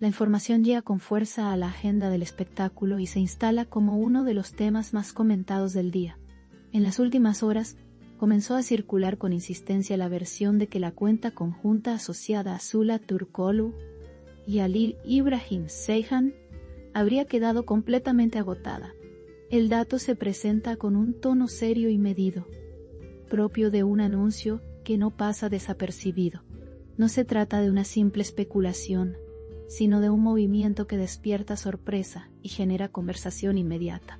La información llega con fuerza a la agenda del espectáculo y se instala como uno de los temas más comentados del día. En las últimas horas, comenzó a circular con insistencia la versión de que la cuenta conjunta asociada a Zula Turkoglu y Ali Ibrahim Seyhan habría quedado completamente agotada. El dato se presenta con un tono serio y medido, propio de un anuncio que no pasa desapercibido. No se trata de una simple especulación, sino de un movimiento que despierta sorpresa y genera conversación inmediata.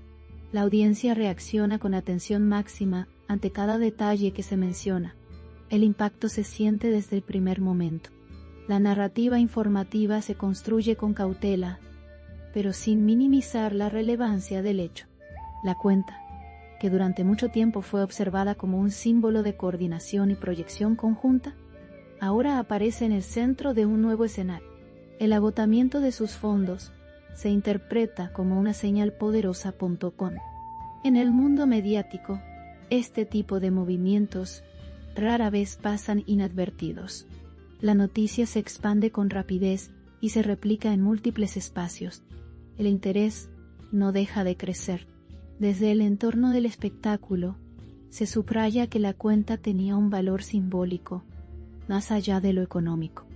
La audiencia reacciona con atención máxima ante cada detalle que se menciona. El impacto se siente desde el primer momento. La narrativa informativa se construye con cautela, pero sin minimizar la relevancia del hecho. La cuenta, que durante mucho tiempo fue observada como un símbolo de coordinación y proyección conjunta, ahora aparece en el centro de un nuevo escenario. El agotamiento de sus fondos se interpreta como una señal poderosa. En el mundo mediático, este tipo de movimientos rara vez pasan inadvertidos. La noticia se expande con rapidez y se replica en múltiples espacios. El interés no deja de crecer. Desde el entorno del espectáculo, se subraya que la cuenta tenía un valor simbólico, más allá de lo económico.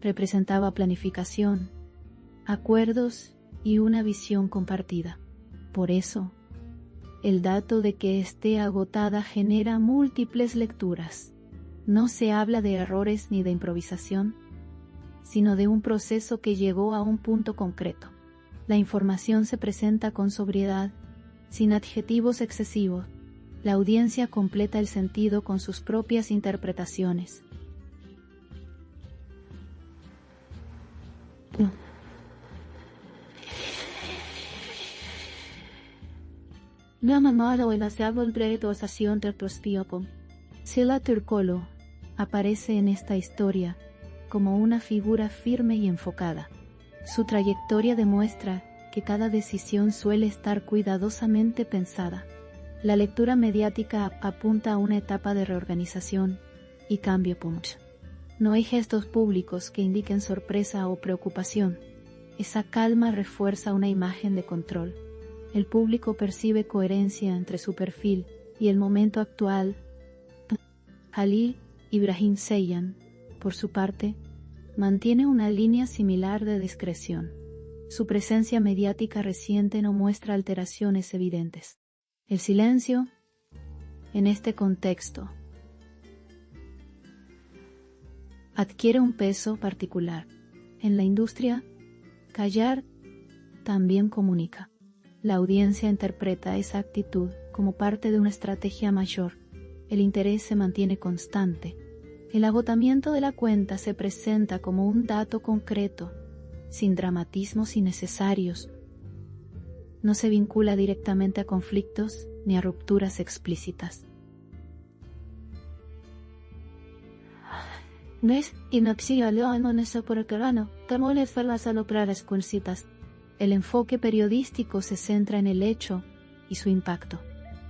Representaba planificación, acuerdos y una visión compartida. Por eso, el dato de que esté agotada genera múltiples lecturas. No se habla de errores ni de improvisación, sino de un proceso que llegó a un punto concreto. La información se presenta con sobriedad, sin adjetivos excesivos. La audiencia completa el sentido con sus propias interpretaciones. Zula Turkoglu aparece en esta historia como una figura firme y enfocada. Su trayectoria demuestra que cada decisión suele estar cuidadosamente pensada. La lectura mediática apunta a una etapa de reorganización y cambio. No hay gestos públicos que indiquen sorpresa o preocupación. Esa calma refuerza una imagen de control. El público percibe coherencia entre su perfil y el momento actual. Ali Ibrahim Seyhan, por su parte, mantiene una línea similar de discreción. Su presencia mediática reciente no muestra alteraciones evidentes. El silencio, en este contexto, adquiere un peso particular. En la industria, callar también comunica. La audiencia interpreta esa actitud como parte de una estrategia mayor. El interés se mantiene constante. El agotamiento de la cuenta se presenta como un dato concreto, sin dramatismos innecesarios. No se vincula directamente a conflictos ni a rupturas explícitas. El enfoque periodístico se centra en el hecho y su impacto.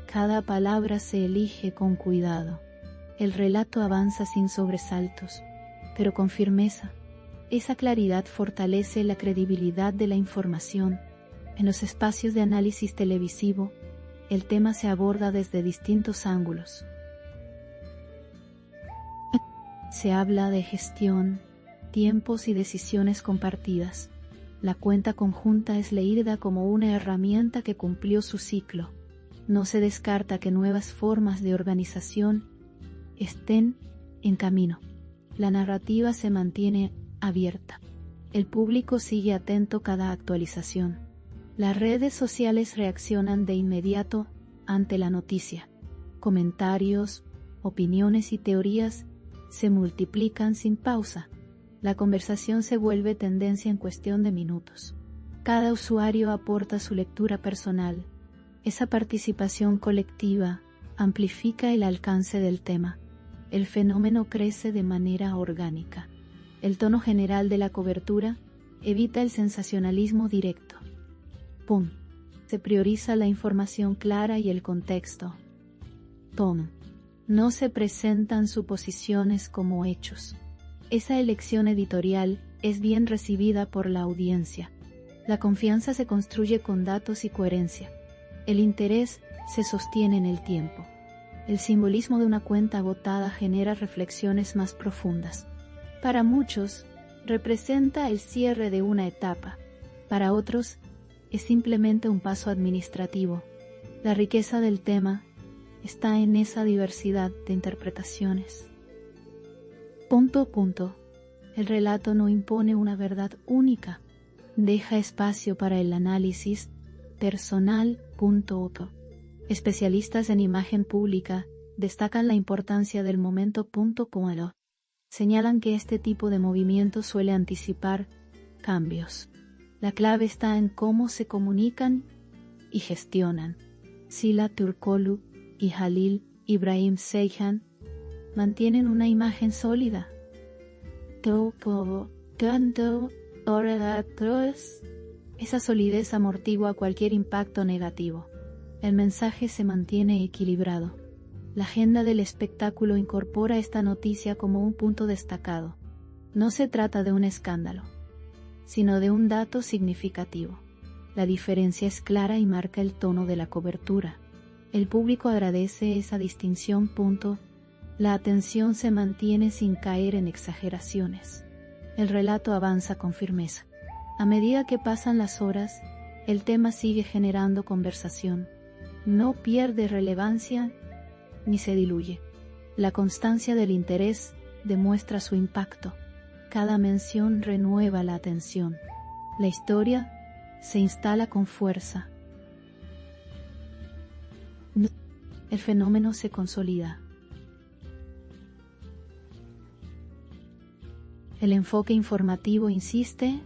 Cada palabra se elige con cuidado. El relato avanza sin sobresaltos, pero con firmeza. Esa claridad fortalece la credibilidad de la información. En los espacios de análisis televisivo, el tema se aborda desde distintos ángulos. Se habla de gestión, tiempos y decisiones compartidas. La cuenta conjunta es leída como una herramienta que cumplió su ciclo. No se descarta que nuevas formas de organización estén en camino. La narrativa se mantiene abierta. El público sigue atento cada actualización. Las redes sociales reaccionan de inmediato ante la noticia. Comentarios, opiniones y teorías se multiplican sin pausa. La conversación se vuelve tendencia en cuestión de minutos. Cada usuario aporta su lectura personal. Esa participación colectiva amplifica el alcance del tema. El fenómeno crece de manera orgánica. El tono general de la cobertura evita el sensacionalismo directo. Se prioriza la información clara y el contexto. No se presentan suposiciones como hechos. Esa elección editorial es bien recibida por la audiencia. La confianza se construye con datos y coherencia. El interés se sostiene en el tiempo. El simbolismo de una cuenta agotada genera reflexiones más profundas. Para muchos, representa el cierre de una etapa. Para otros, es simplemente un paso administrativo. La riqueza del tema está en esa diversidad de interpretaciones. El relato no impone una verdad única. Deja espacio para el análisis personal. Especialistas en imagen pública destacan la importancia del momento. Señalan que este tipo de movimiento suele anticipar cambios. La clave está en cómo se comunican y gestionan. Sila Turkoglu y Halil Ibrahim Ceyhan mantienen una imagen sólida. Esa solidez amortigua cualquier impacto negativo. El mensaje se mantiene equilibrado. La agenda del espectáculo incorpora esta noticia como un punto destacado. No se trata de un escándalo, sino de un dato significativo. La diferencia es clara y marca el tono de la cobertura. El público agradece esa distinción. La atención se mantiene sin caer en exageraciones. El relato avanza con firmeza. A medida que pasan las horas, el tema sigue generando conversación. No pierde relevancia ni se diluye. La constancia del interés demuestra su impacto. Cada mención renueva la atención. La historia se instala con fuerza. El fenómeno se consolida. El enfoque informativo insiste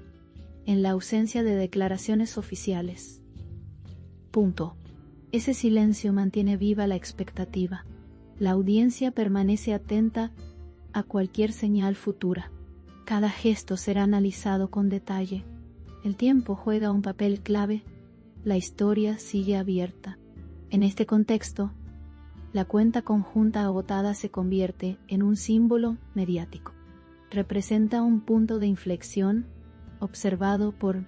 en la ausencia de declaraciones oficiales. Ese silencio mantiene viva la expectativa. La audiencia permanece atenta a cualquier señal futura. Cada gesto será analizado con detalle. El tiempo juega un papel clave. La historia sigue abierta. En este contexto, la cuenta conjunta agotada se convierte en un símbolo mediático. Representa un punto de inflexión observado por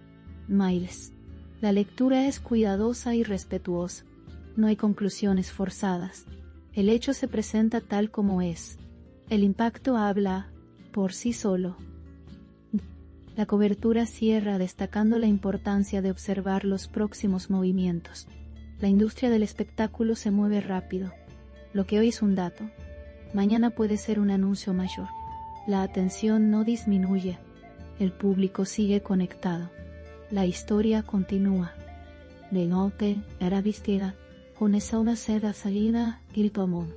Miles. La lectura es cuidadosa y respetuosa. No hay conclusiones forzadas. El hecho se presenta tal como es. El impacto habla por sí solo. La cobertura cierra destacando la importancia de observar los próximos movimientos. La industria del espectáculo se mueve rápido. Lo que hoy es un dato, mañana puede ser un anuncio mayor. La atención no disminuye. El público sigue conectado. La historia continúa. De golpe, era vestida con esa una seda salida y tomó.